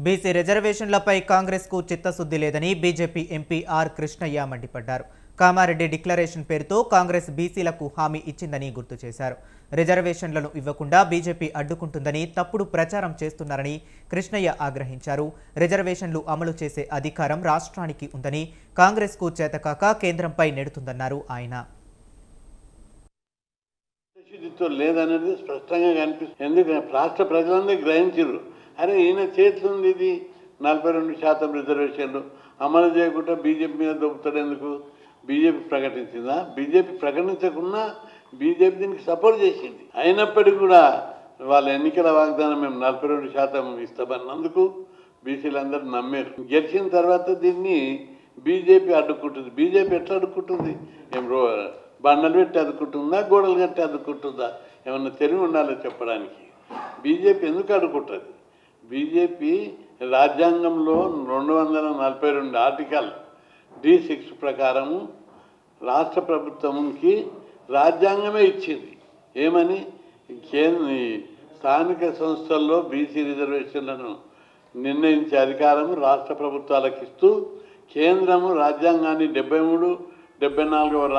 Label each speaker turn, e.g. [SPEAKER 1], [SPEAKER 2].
[SPEAKER 1] BC రిజర్వేషన్లపై కాంగ్రెస్కు చిత్తశుద్ధి లేదని బీజేపీ ఎంపీ ఆర్ కృష్ణయ్య మండిపడ్డారు. కామారెడ్డి డిక్లరేషన్ పేరుతో కాంగ్రెస్ బీసీలకు హామీ ఇచ్చిందని గుర్తు చేశారు. రిజర్వేషన్లను ఇవ్వకుండా బీజేపీ అడ్డుకుంటుందని తప్పుడు ప్రచారం చేస్తున్నారని కృష్ణయ్య ఆగ్రహించారు. రిజర్వేషన్లు అమలు చేసే అధికారం రాష్ట్రానికి ఉందని, కాంగ్రెస్కు చేతకాక కేంద్రంపై నెడుతుందన్నారు ఆయన.
[SPEAKER 2] లేదనేది స్పష్టంగా కనిపిస్తుంది. ఎందుకంటే రాష్ట్ర ప్రజలందరూ గ్రహించారు. అరే ఈయన చేతులు ఉంది, ఇది 42% రిజర్వేషన్లు అమలు చేయకుండా బీజేపీ మీద దొబ్బుతాడు ఎందుకు? బీజేపీ ప్రకటించిందా? బీజేపీ ప్రకటించకుండా బీజేపీ దీనికి సపోర్ట్ చేసింది. అయినప్పటికీ కూడా వాళ్ళ ఎన్నికల వాగ్దానం మేము 42% ఇస్తామన్నందుకు బీసీలందరూ నమ్మారు. గెలిచిన తర్వాత దీన్ని బీజేపీ అడ్డుకుంటుంది. బీజేపీ ఎట్లా అడ్డుకుంటుంది? ఏం బండలు పెట్టి అదుకుంటుందా, గోడలు కట్టి అదుకుంటుందా? ఏమన్నా తెలివి ఉండాలో చెప్పడానికి. బీజేపీ ఎందుకు అడ్డుకుంటుంది? బీజేపీ రాజ్యాంగంలో 242 ఆర్టికల్ D6 ప్రకారము రాష్ట్ర ప్రభుత్వంకి రాజ్యాంగమే ఇచ్చింది. ఏమని? స్థానిక సంస్థల్లో బీసీ రిజర్వేషన్లను నిర్ణయించే అధికారము రాష్ట్ర ప్రభుత్వాలకు ఇస్తూ కేంద్రము రాజ్యాంగాన్ని 73, 74వ